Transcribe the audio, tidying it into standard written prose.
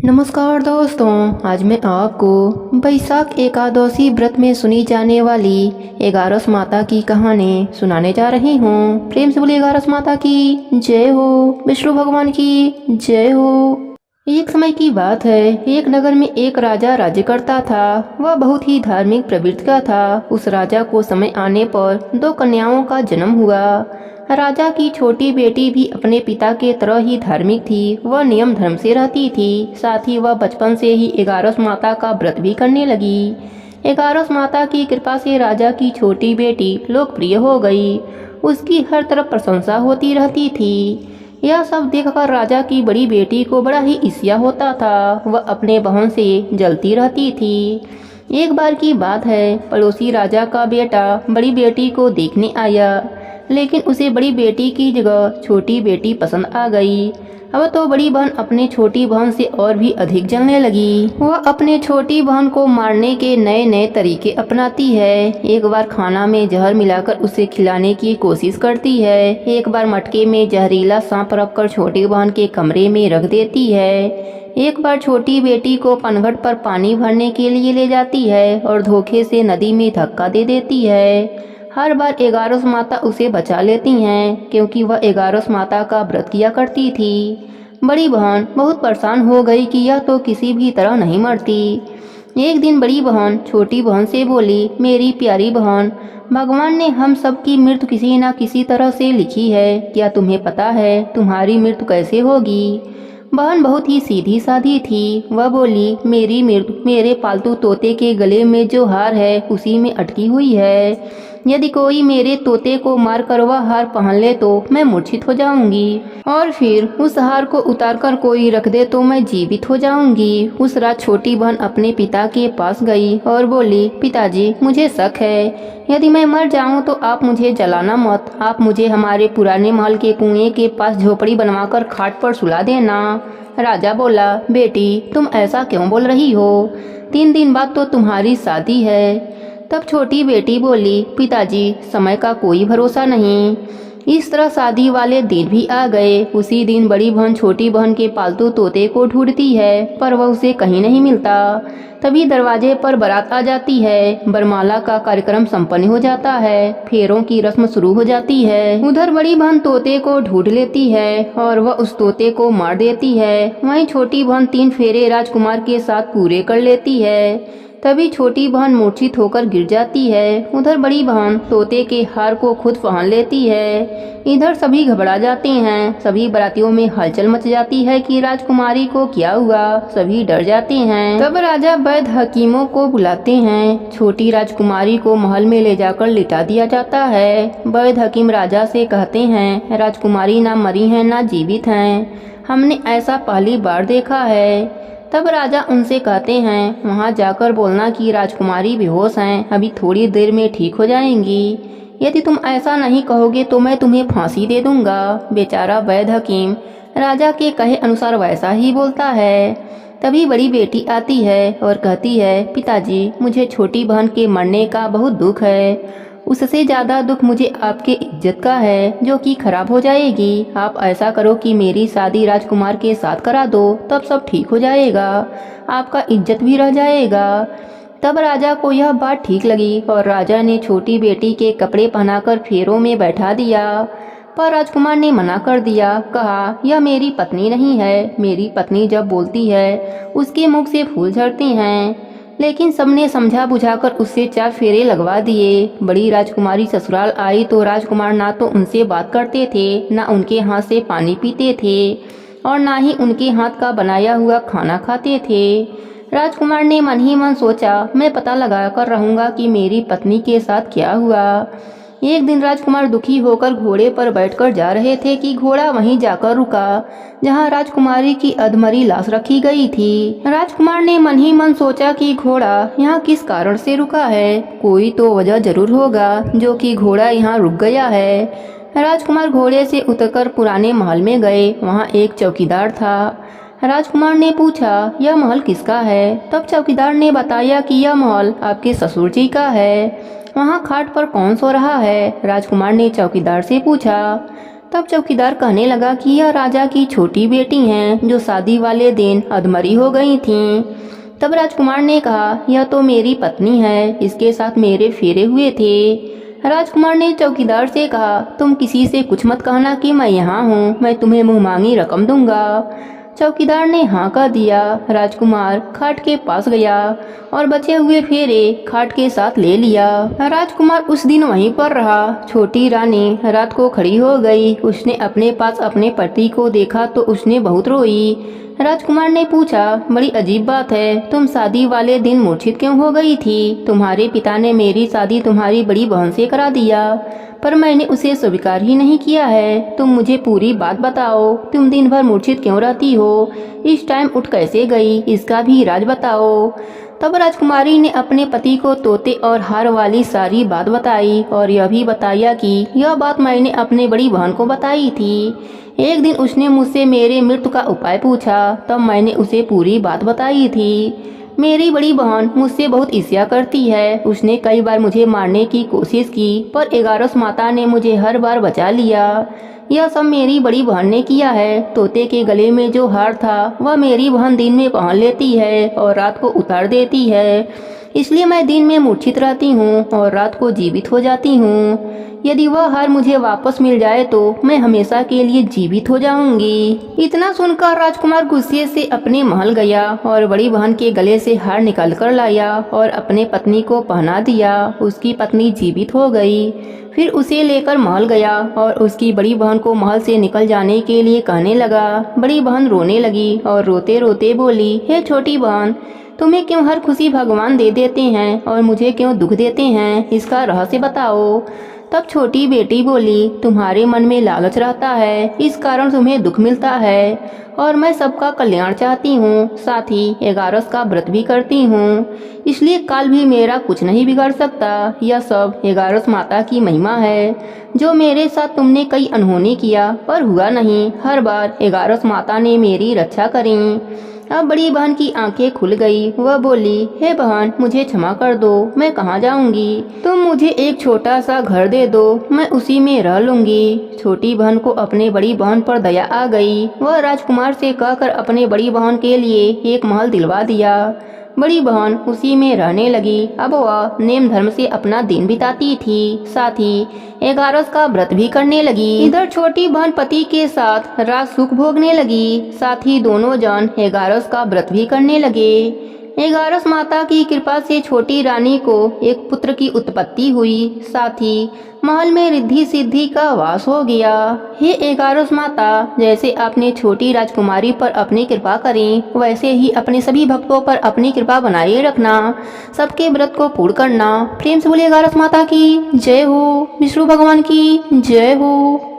नमस्कार दोस्तों, आज मैं आपको बैसाख एकादशी व्रत में सुनी जाने वाली 11 माता की कहानी सुनाने जा रही हूँ। प्रेम से बोलिए 11 माता की जय हो, विष्णु भगवान की जय हो। एक समय की बात है, एक नगर में एक राजा राज्य करता था। वह बहुत ही धार्मिक प्रवृत्ति का था। उस राजा को समय आने पर 2 कन्याओं का जन्म हुआ। राजा की छोटी बेटी भी अपने पिता के तरह ही धार्मिक थी। वह नियम धर्म से रहती थी। साथ ही वह बचपन से ही 11 माता का व्रत भी करने लगी। 11 माता की कृपा से राजा की छोटी बेटी लोकप्रिय हो गई। उसकी हर तरफ प्रशंसा होती रहती थी। यह सब देखकर राजा की बड़ी बेटी को बड़ा ही ईर्ष्या होता था। वह अपने बहन से जलती रहती थी। एक बार की बात है, पड़ोसी राजा का बेटा बड़ी बेटी को देखने आया, लेकिन उसे बड़ी बेटी की जगह छोटी बेटी पसंद आ गई। अब तो बड़ी बहन अपने छोटी बहन से और भी अधिक जलने लगी। वह अपने छोटी बहन को मारने के नए नए तरीके अपनाती है। एक बार खाना में जहर मिलाकर उसे खिलाने की कोशिश करती है। एक बार मटके में जहरीला सांप रखकर छोटी बहन के कमरे में रख देती है। एक बार छोटी बेटी को पनघट पर पानी भरने के लिए ले जाती है और धोखे से नदी में धक्का दे देती है। हर बार 11 माता उसे बचा लेती हैं, क्योंकि वह 11 माता का व्रत किया करती थी। बड़ी बहन बहुत परेशान हो गई कि यह तो किसी भी तरह नहीं मरती। एक दिन बड़ी बहन छोटी बहन से बोली, मेरी प्यारी बहन, भगवान ने हम सब की मृत्यु किसी न किसी तरह से लिखी है। क्या तुम्हें पता है तुम्हारी मृत्यु कैसे होगी? बहन बहुत ही सीधी साधी थी। वह बोली, मेरी मृत्यु मेरे पालतू तोते के गले में जो हार है उसी में अटकी हुई है। यदि कोई मेरे तोते को मार कर वह हार पहन ले तो मैं मूर्छित हो जाऊंगी, और फिर उस हार को उतारकर कोई रख दे तो मैं जीवित हो जाऊंगी। उस रात छोटी बहन अपने पिता के पास गई और बोली, पिताजी, मुझे शक है, यदि मैं मर जाऊं तो आप मुझे जलाना मत। आप मुझे हमारे पुराने महल के कुएं के पास झोपड़ी बनवाकर खाट पर सुला देना। राजा बोला, बेटी, तुम ऐसा क्यों बोल रही हो? 3 दिन बाद तो तुम्हारी शादी है। तब छोटी बेटी बोली, पिताजी, समय का कोई भरोसा नहीं। इस तरह शादी वाले दिन भी आ गए। उसी दिन बड़ी बहन छोटी बहन के पालतू तोते को ढूंढती है, पर वह उसे कहीं नहीं मिलता। तभी दरवाजे पर बारात आ जाती है। बरमाला का कार्यक्रम संपन्न हो जाता है। फेरों की रस्म शुरू हो जाती है। उधर बड़ी बहन तोते को ढूंढ लेती है और वह उस तोते को मार देती है। वहीं छोटी बहन 3 फेरे राजकुमार के साथ पूरे कर लेती है। तभी छोटी बहन मूर्छित होकर गिर जाती है। उधर बड़ी बहन तोते के हार को खुद पहन लेती है। इधर सभी घबरा जाते हैं। सभी बारातियों में हलचल मच जाती है कि राजकुमारी को क्या हुआ। सभी डर जाते हैं। तब राजा वैद्य हकीमों को बुलाते हैं। छोटी राजकुमारी को महल में ले जाकर लिटा दिया जाता है। वैद्य हकीम राजा से कहते हैं, राजकुमारी ना मरी है ना जीवित हैं। हमने ऐसा पहली बार देखा है। तब राजा उनसे कहते हैं, वहां जाकर बोलना कि राजकुमारी बेहोश हैं, अभी थोड़ी देर में ठीक हो जाएंगी। यदि तुम ऐसा नहीं कहोगे तो मैं तुम्हें फांसी दे दूंगा। बेचारा वैद्य हकीम राजा के कहे अनुसार वैसा ही बोलता है। तभी बड़ी बेटी आती है और कहती है, पिताजी, मुझे छोटी बहन के मरने का बहुत दुख है। उससे ज्यादा दुख मुझे आपके इज्जत का है, जो कि खराब हो जाएगी। आप ऐसा करो कि मेरी शादी राजकुमार के साथ करा दो, तब सब ठीक हो जाएगा। आपका इज्जत भी रह जाएगा। तब राजा को यह बात ठीक लगी और राजा ने छोटी बेटी के कपड़े पहनाकर फेरों में बैठा दिया। पर राजकुमार ने मना कर दिया। कहा, यह मेरी पत्नी नहीं है। मेरी पत्नी जब बोलती है उसके मुख से फूल झड़ते हैं। लेकिन सबने समझा बुझाकर उससे 4 फेरे लगवा दिए। बड़ी राजकुमारी ससुराल आई तो राजकुमार ना तो उनसे बात करते थे, ना उनके हाथ से पानी पीते थे, और ना ही उनके हाथ का बनाया हुआ खाना खाते थे। राजकुमार ने मन ही मन सोचा, मैं पता लगा कर रहूंगा कि मेरी पत्नी के साथ क्या हुआ। एक दिन राजकुमार दुखी होकर घोड़े पर बैठकर जा रहे थे कि घोड़ा वहीं जाकर रुका जहां राजकुमारी की अधमरी लाश रखी गई थी। राजकुमार ने मन ही मन सोचा कि घोड़ा यहाँ किस कारण से रुका है। कोई तो वजह जरूर होगा जो कि घोड़ा यहाँ रुक गया है। राजकुमार घोड़े से उतरकर पुराने महल में गए। वहाँ एक चौकीदार था। राजकुमार ने पूछा, यह महल किसका है? तब चौकीदार ने बताया कि यह महल आपके ससुर जी का है। वहाँ खाट पर कौन सो रहा है? राजकुमार ने चौकीदार से पूछा। तब चौकीदार कहने लगा कि यह राजा की छोटी बेटी हैं जो शादी वाले दिन अधमरी हो गई थीं। तब राजकुमार ने कहा, यह तो मेरी पत्नी है, इसके साथ मेरे फेरे हुए थे। राजकुमार ने चौकीदार से कहा, तुम किसी से कुछ मत कहना कि मैं यहाँ हूँ, मैं तुम्हें मुँहमांगी रकम दूंगा। चौकीदार ने हाँ कह दिया। राजकुमार खाट के पास गया और बचे हुए फेरे खाट के साथ ले लिया। राजकुमार उस दिन वहीं पर रहा। छोटी रानी रात को खड़ी हो गई। उसने अपने पास अपने पति को देखा तो उसने बहुत रोई। राजकुमार ने पूछा, बड़ी अजीब बात है, तुम शादी वाले दिन मूर्छित क्यों हो गई थी? तुम्हारे पिता ने मेरी शादी तुम्हारी बड़ी बहन से करा दिया, पर मैंने उसे स्वीकार ही नहीं किया है। तुम मुझे पूरी बात बताओ, तुम दिन भर मूर्छित क्यों रहती हो? इस टाइम उठ कैसे गई, इसका भी राज बताओ। तब राजकुमारी ने अपने पति को तोते और हार वाली सारी बात बताई और यह भी बताया कि यह बात मैंने अपने बड़ी बहन को बताई थी। एक दिन उसने मुझसे मेरे मृत्यु का उपाय पूछा, तब मैंने उसे पूरी बात बताई थी। मेरी बड़ी बहन मुझसे बहुत ईर्ष्या करती है। उसने कई बार मुझे मारने की कोशिश की, पर एगारस माता ने मुझे हर बार बचा लिया। यह सब मेरी बड़ी बहन ने किया है। तोते के गले में जो हार था वह मेरी बहन दिन में पहन लेती है और रात को उतार देती है, इसलिए मैं दिन में मूर्छित रहती हूँ और रात को जीवित हो जाती हूँ। यदि वह हार मुझे वापस मिल जाए तो मैं हमेशा के लिए जीवित हो जाऊंगी। इतना सुनकर राजकुमार गुस्से से अपने महल गया और बड़ी बहन के गले से हार निकाल कर लाया और अपने पत्नी को पहना दिया। उसकी पत्नी जीवित हो गई। फिर उसे लेकर महल गया और उसकी बड़ी बहन को महल से निकल जाने के लिए कहने लगा। बड़ी बहन रोने लगी और रोते रोते बोली, हे छोटी बहन, तुम्हें क्यों हर खुशी भगवान दे देते हैं और मुझे क्यों दुख देते हैं? इसका रहस्य बताओ। तब छोटी बेटी बोली, तुम्हारे मन में लालच रहता है, इस कारण तुम्हें दुख मिलता है, और मैं सबका कल्याण चाहती हूँ, साथ ही 11 का व्रत भी करती हूँ, इसलिए काल भी मेरा कुछ नहीं बिगाड़ सकता। यह सब 11 माता की महिमा है। जो मेरे साथ तुमने कई अनहोनी किया पर हुआ नहीं, हर बार 11 माता ने मेरी रक्षा करी। अब बड़ी बहन की आंखें खुल गई। वह बोली, हे बहन, मुझे क्षमा कर दो, मैं कहाँ जाऊंगी? तुम मुझे एक छोटा सा घर दे दो, मैं उसी में रह लूंगी। छोटी बहन को अपने बड़ी बहन पर दया आ गई। वह राजकुमार से कहकर अपने बड़ी बहन के लिए एक महल दिलवा दिया। बड़ी बहन उसी में रहने लगी। अब वह नेम धर्म से अपना दिन बिताती थी, साथ ही 11 का व्रत भी करने लगी। इधर छोटी बहन पति के साथ राज सुख भोगने लगी, साथ ही दोनों जन 11 का व्रत भी करने लगे। 11 माता की कृपा से छोटी रानी को एक पुत्र की उत्पत्ति हुई, साथ ही महल में रिद्धि सिद्धि का वास हो गया। हे 11 माता, जैसे आपने छोटी राजकुमारी पर अपनी कृपा करी, वैसे ही अपने सभी भक्तों पर अपनी कृपा बनाए रखना, सबके व्रत को पूर्ण करना। प्रेम से बोलिए 11 माता की जय हो, विष्णु भगवान की जय हो।